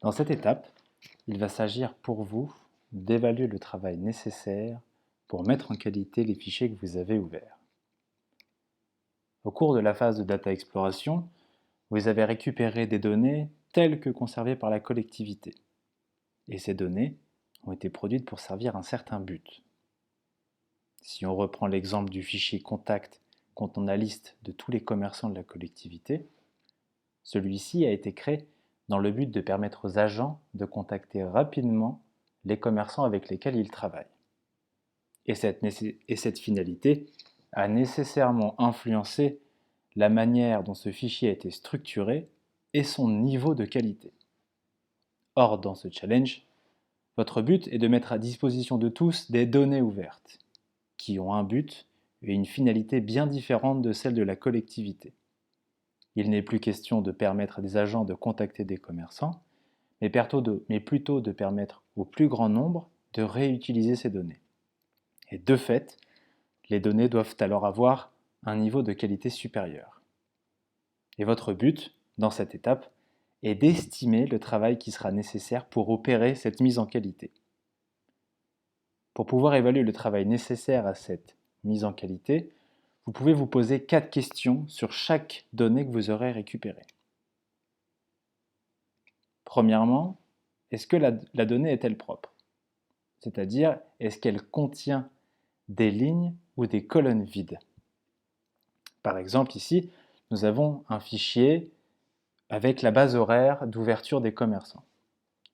Dans cette étape, il va s'agir pour vous d'évaluer le travail nécessaire pour mettre en qualité les fichiers que vous avez ouverts. Au cours de la phase de data exploration, vous avez récupéré des données telles que conservées par la collectivité. Et ces données ont été produites pour servir un certain but. Si on reprend l'exemple du fichier contact contenant la liste de tous les commerçants de la collectivité, celui-ci a été créé dans le but de permettre aux agents de contacter rapidement les commerçants avec lesquels ils travaillent. Et cette finalité a nécessairement influencé la manière dont ce fichier a été structuré et son niveau de qualité. Or, dans ce challenge, votre but est de mettre à disposition de tous des données ouvertes, qui ont un but et une finalité bien différente de celle de la collectivité. Il n'est plus question de permettre à des agents de contacter des commerçants, mais plutôt de permettre au plus grand nombre de réutiliser ces données. Et de fait, les données doivent alors avoir un niveau de qualité supérieur. Et votre but, dans cette étape, est d'estimer le travail qui sera nécessaire pour opérer cette mise en qualité. Pour pouvoir évaluer le travail nécessaire à cette mise en qualité, vous pouvez vous poser 4 questions sur chaque donnée que vous aurez récupérée. Premièrement, est-ce que la donnée est-elle propre? C'est-à-dire, est-ce qu'elle contient des lignes ou des colonnes vides? Par exemple, ici, nous avons un fichier avec la base horaire d'ouverture des commerçants.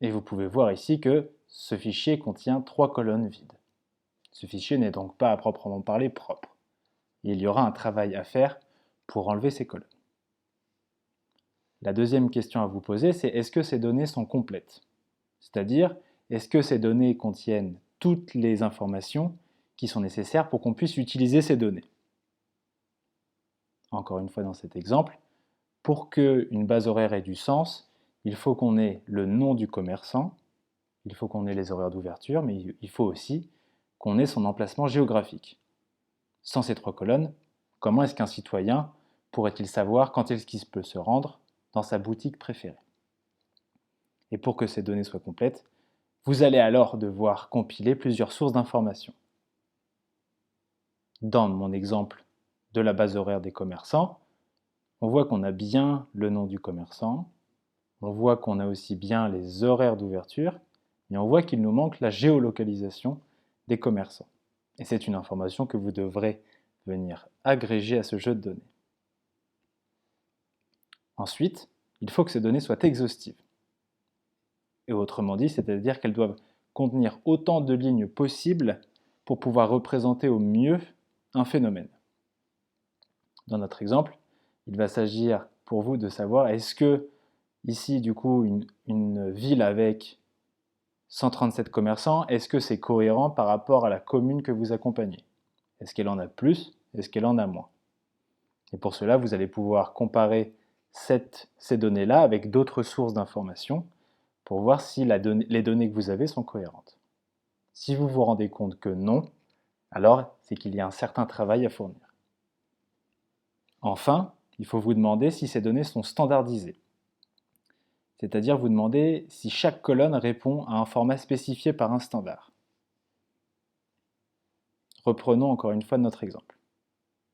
Et vous pouvez voir ici que ce fichier contient 3 colonnes vides. Ce fichier n'est donc pas à proprement parler propre. Il y aura un travail à faire pour enlever ces colonnes. La deuxième question à vous poser, c'est est-ce que ces données sont complètes? C'est-à-dire, est-ce que ces données contiennent toutes les informations qui sont nécessaires pour qu'on puisse utiliser ces données? Encore une fois dans cet exemple, pour qu'une base horaire ait du sens, il faut qu'on ait le nom du commerçant, il faut qu'on ait les horaires d'ouverture, mais il faut aussi qu'on ait son emplacement géographique. Sans ces 3 colonnes, comment est-ce qu'un citoyen pourrait-il savoir quand est-ce qu'il peut se rendre dans sa boutique préférée? Et pour que ces données soient complètes, vous allez alors devoir compiler plusieurs sources d'informations. Dans mon exemple de la base horaire des commerçants, on voit qu'on a bien le nom du commerçant, on voit qu'on a aussi bien les horaires d'ouverture, et on voit qu'il nous manque la géolocalisation des commerçants. Et c'est une information que vous devrez venir agréger à ce jeu de données. Ensuite, il faut que ces données soient exhaustives. Et autrement dit, c'est-à-dire qu'elles doivent contenir autant de lignes possibles pour pouvoir représenter au mieux un phénomène. Dans notre exemple, il va s'agir pour vous de savoir est-ce que ici du coup une ville avec 137 commerçants, est-ce que c'est cohérent par rapport à la commune que vous accompagnez? Est-ce qu'elle en a plus? Est-ce qu'elle en a moins? Et pour cela, vous allez pouvoir comparer ces données-là avec d'autres sources d'informations pour voir si les données que vous avez sont cohérentes. Si vous vous rendez compte que non, alors c'est qu'il y a un certain travail à fournir. Enfin, il faut vous demander si ces données sont standardisées. C'est-à-dire vous demander si chaque colonne répond à un format spécifié par un standard. Reprenons encore une fois notre exemple.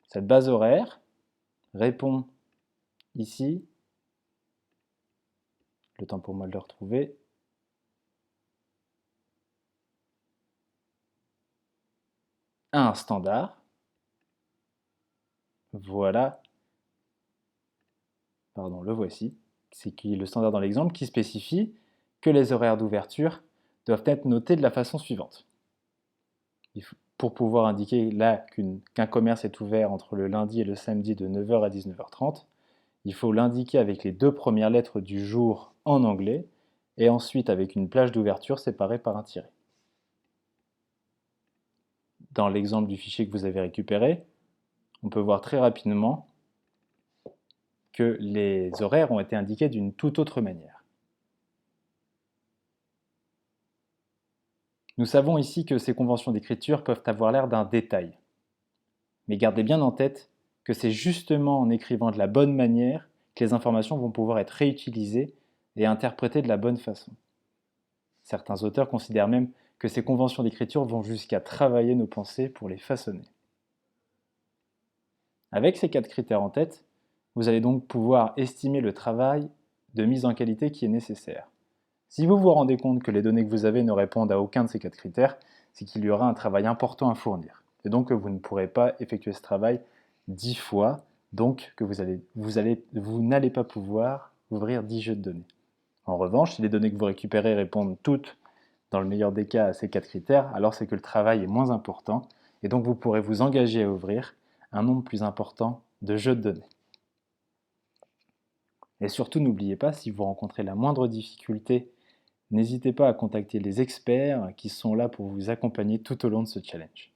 Cette base horaire répond ici, le temps pour moi de le retrouver, à un standard. Voilà, pardon, le voici. C'est le standard dans l'exemple qui spécifie que les horaires d'ouverture doivent être notés de la façon suivante. Pour pouvoir indiquer là qu'un commerce est ouvert entre le lundi et le samedi de 9h à 19h30, il faut l'indiquer avec les 2 premières lettres du jour en anglais et ensuite avec une plage d'ouverture séparée par un tiret. Dans l'exemple du fichier que vous avez récupéré, on peut voir très rapidement que les horaires ont été indiqués d'une toute autre manière. Nous savons ici que ces conventions d'écriture peuvent avoir l'air d'un détail. Mais gardez bien en tête que c'est justement en écrivant de la bonne manière que les informations vont pouvoir être réutilisées et interpréter de la bonne façon. Certains auteurs considèrent même que ces conventions d'écriture vont jusqu'à travailler nos pensées pour les façonner. Avec ces 4 critères en tête, vous allez donc pouvoir estimer le travail de mise en qualité qui est nécessaire. Si vous vous rendez compte que les données que vous avez ne répondent à aucun de ces 4 critères, c'est qu'il y aura un travail important à fournir. Et donc que vous ne pourrez pas effectuer ce travail 10 fois, donc que vous n'allez pas pouvoir ouvrir 10 jeux de données. En revanche, si les données que vous récupérez répondent toutes, dans le meilleur des cas, à ces 4 critères, alors c'est que le travail est moins important, et donc vous pourrez vous engager à ouvrir un nombre plus important de jeux de données. Et surtout, n'oubliez pas, si vous rencontrez la moindre difficulté, n'hésitez pas à contacter les experts qui sont là pour vous accompagner tout au long de ce challenge.